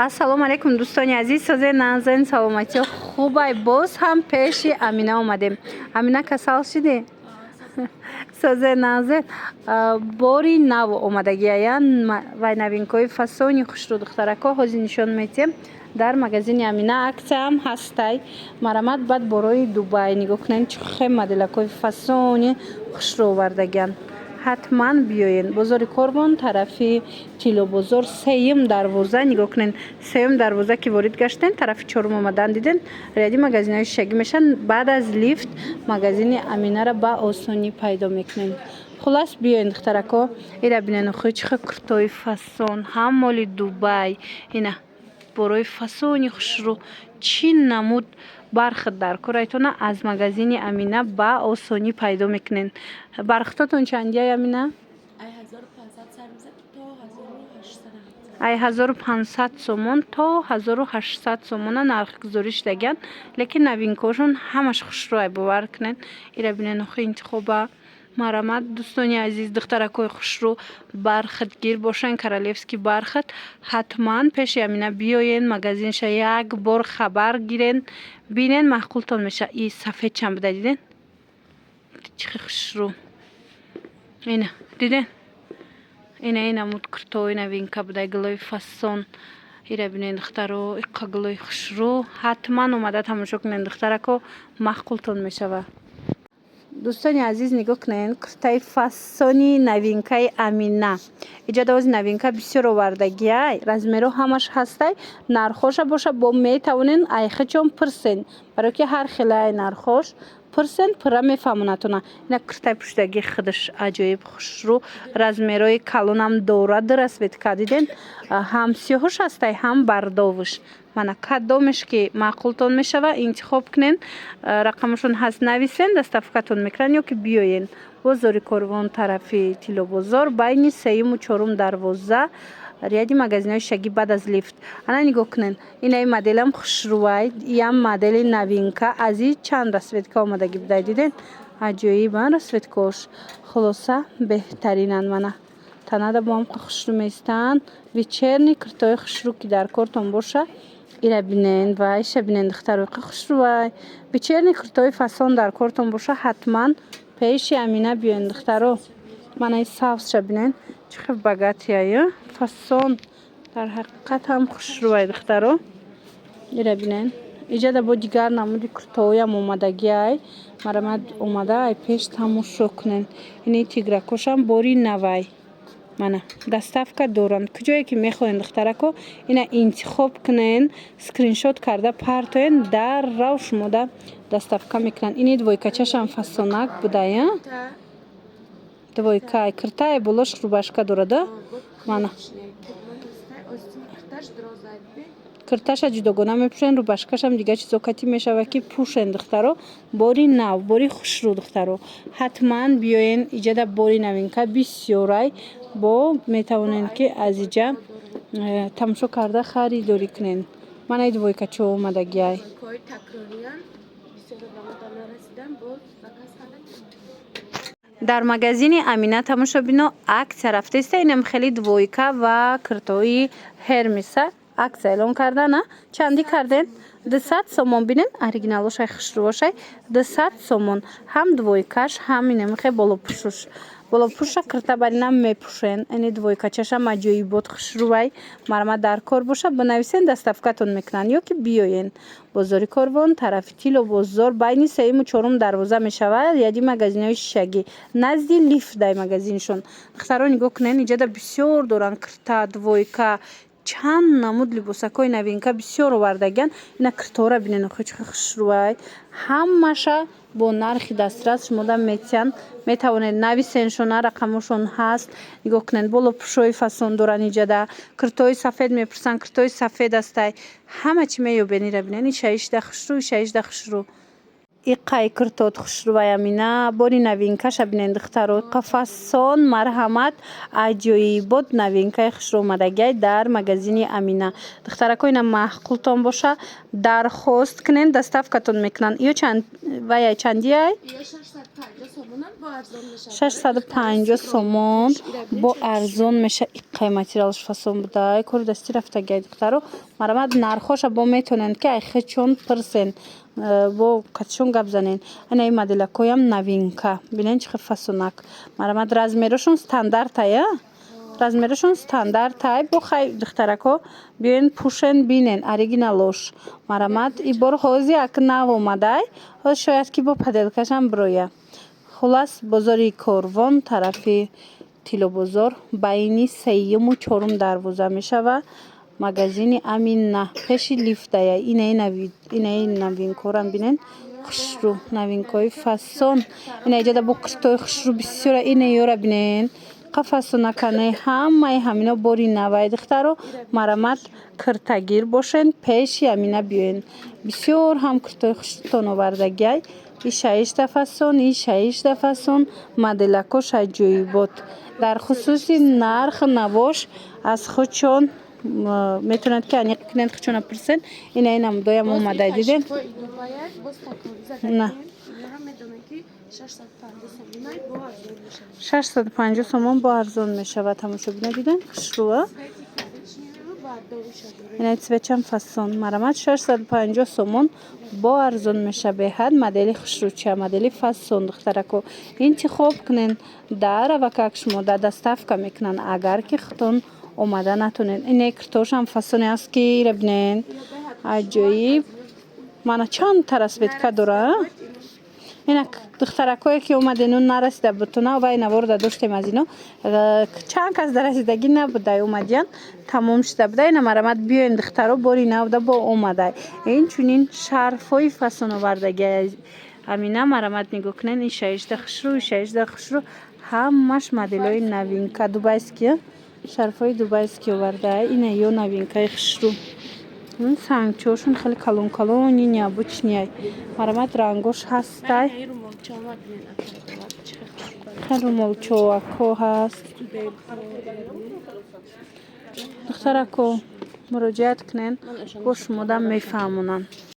ассалому алайкум дӯстони азиз, созаи назарин саломатӣ хубай. Боз ҳам пеши Амина омадем. Амина касал шидӣ? Созаи назар бори нав омадагия вай новинкаҳои фасони хушрӯ духтарако ҳозир нишон метиҳем. Дар магазини Амина акция ҳам ҳастай. Марамад баъд борои Дубай нигоҳ кунед чӣ хел моделакҳои фасони хушрӯ овардагианд. ҳатман биёед. Бозори Корбон тарафи Тилобозор сеюм дарвоза нигоҳ кунед. Сеюм дарвоза ки ворид гаштен тарафи чорум омадан диден ряди магазинҳои шагӣ мешаванд. Баъд аз лифт магазини Аминара ба осонӣ пайдо мекунед. Хулас биёед духтарако, ира бинед охӯи чӣ хел куртои фасон ҳам моли Дубай. Ина борои фасони хушрӯ чӣ намуд бархат дар корайтона аз магазини Амина ба осонӣ пайдо мекунед. Бархатотон чандия Амина? Ай 1500 сомон то 1800 сомона нархи гузорӣ шудагианд. Лекин новинкаҳошон ҳамаш хушрӯ ай бовар кунед. Ира бинед охӯи интихоба марамад дӯстони азиз, духтаракҳои хушрӯ бархатгир бошанд, королевский бархат ҳатман пеши Амина биёед, магазинша як бор хабар гиред, бинед маъқултон меша. И сафед чанд буда диден чӣ хел хушрӯ. Ина диден ина муд куртои новинка буда гулои фасон. Ира бинед духтаро иқа гулои хушрӯ ҳатман омада тамошо кунед духтарако, маъқултон мешава. Дӯстони азиз нигоҳ кунед куртаи фасони новинкаи Амина. Иҷодавози новинка бисёр овардагиай. Размерҳо ҳамаш ҳастай. Нархоша боша бо метавонен айхачон пирсен. Барои ки ҳар хелаи нархош пирсен пирра мефаҳмонатона. Ина куртаи пуштагии худаш аҷоиб хушрӯ. Размерҳои калонам дорад расветка диден. Ҳам сиёҳош ҳастай, ҳам бардоваш. Мана кадомеш ки маъқултон мешава интихоб кунед. Рақамашон ҳаст нависен, доставкатон мекунанд ё ки биёед. Бозори Корбон тарафи Тилобозор байни сеюму чорум дарвоза ряди магазинҳои шагӣ баъд аз лифт. Ана нигоҳ кунед инаи моделам хушрӯай, ям модели новинка аз и чанд расветка омадаги будай диден. Аҷоибан расветкаош. Хулоса беҳтаринанд. Мана танада бо ҳам хушрӯ меистанд. Вечерни куртои хушрӯ ки дар кортон боша. Ира бинед вайша бинед духтаро иқа хушрӯай. Вечерни куртои фасон дар кортон боша ҳатман пеши Амина биёед духтаро. Мана и савсша бинед чӣ хел богатия фасон дар ҳақиқат ҳам хушрӯай духтаро. Ира бинед иҷада бо дигар намуди куртоям омадагиай. Марамад омада ай пеш тамошо кунед. Ини тигракошам бори навай. Мана доставка доранд. Куҷое ки мехоҳед духтарако ина интихоб кунед, скриншот карда партоед, даррав шумода доставка мекунанд. Ини двойкачашам фасонак будая. Двойка куртаи болош рубашка дорада. Мана курташа ҷудогона мепӯшен, рубашкашам дига чизокатӣ мешава ки пӯшен духтаро. Бори нав, бори хушрӯ духтаро. Ҳатман биёед. Иҷада бори новинка бисёрай. Бо метавонед ки аз иҷа тамошо карда харидорӣ кунед. Мана и двойкачо омадагиай. Дар магазини Амина тамошо бино акция рафтеста. Инам хели двойка ва куртои Ҳермеса акция эълон кардана. Чандӣ карден? 200 сомон. Бинед оригиналошай хушрӯошай 200 сомон. Ҳам двойкаш ҳам инамихе болопӯшуш. Болопӯша курта баринам мепӯшен. Ини двойкачашам аҷоибот хушрӯай. Марамад дар кор боша бинависен, доставкатон мекунанд ё ки биёед. Бозори Корбон тарафи Тилобозор байни сеюму чорум дарвоза мешавад. Яди магазинҳои шагӣ назди лифт дай магазиншон. Духтаро нигоҳ кунед иҷада бисёр доранд курта, двойка, чанд намуд либосакҳои новинка бисёр овардагианд. Ина курторо бинед охӯ чӣ хел хушрӯай. Ҳамаша бо нархи дастрас шумода метиҳанд. Метавонед нависеншона, рақамошон ҳаст. Нигоҳ кунед болопӯшои фасон доранд иҷада. Куртои сафед мепурсанд, куртои сафед ҳастай. Ҳама чӣ меёбед. Ира бинед иша ишда хушрӯ, иша ишда хушрӯ. Иқаи куртот хушрӯай Амина. Бори новинкаша бинед духтаро. Иқа фасон марҳамат аҷоибот новинкаи хушрӯ омадагиай дар магазини Амина. Духтарако ина маъқултон боша дархост кунед, доставкатон мекунанд. Ё чанд ваяй чандиай? 650 сомон бо арзон меша. Қиматиралш фасон буда кори дасти рафтаги духтаро марамад нархоша бо метонанд ки айхе чон пирсен бо катишон гап занен. Ана ин моделакоям новинка бинен чихе фасонак марамад размерашон стандартая размерашон стандартай бо хай духтарако биёен пушен бинен оригиналош марамад ибор ҳози як нав омадай ҳоз шояд ки бо паделкашам броя. Хулас бозори Корвон тарафи Тилобозор байни 3-ум 4-ум дарвоза мешава магазини Амина пеши лифтая. Инаи новинкорам бинен хушру новинкои фасон ина иҷада бо киртои хушру бисёра ина ёра бинен қафасонакане ҳамаи ҳамино бори навай духтаро марамад киртагир бошен пеши амина биёен бисёр ҳам киртои хушрутон овардагиай ишаишта фасон ишаишта фасон моделако шаҷоибот дар хусуси нарх навош аз хучон метавонад ки аниқ кунед хучона пирсен ина намудоям омадай диден на 650 сомон бо арзон мешавад тамошобина диден хушруа ина цвечам фасон марамад 650 сомон бо арзон мешабеҳад модели хушруча модели фасон духтарако интихоб кунен дарава как шумо да доставка мекунан агар ки хутон омада натонен ине киртошам фасоне аст ки ира бинен аҷоиб мана чанд та расветка дора инак духтаракое ки омадену нарасида бутуна вай наворда доштем аз ино чанд кас да расидаги набудай омадиян тамом шида буда ина марамад биёен духтаро бори навда бо омадай инчунин шарфҳои фасон овардаги амина марамад нигоҳ кунен ишаишта хушру ҳамаш моделҳои новинка дубайски шарфҳои дубайски оварда ина ё новинкаи хушру сангчошон хеле калон-калони необычняй марамад рангош ҳастай хеле молчовако ҳаст духтарако муроҷиат кунен бо шумодам мефаҳмонанд.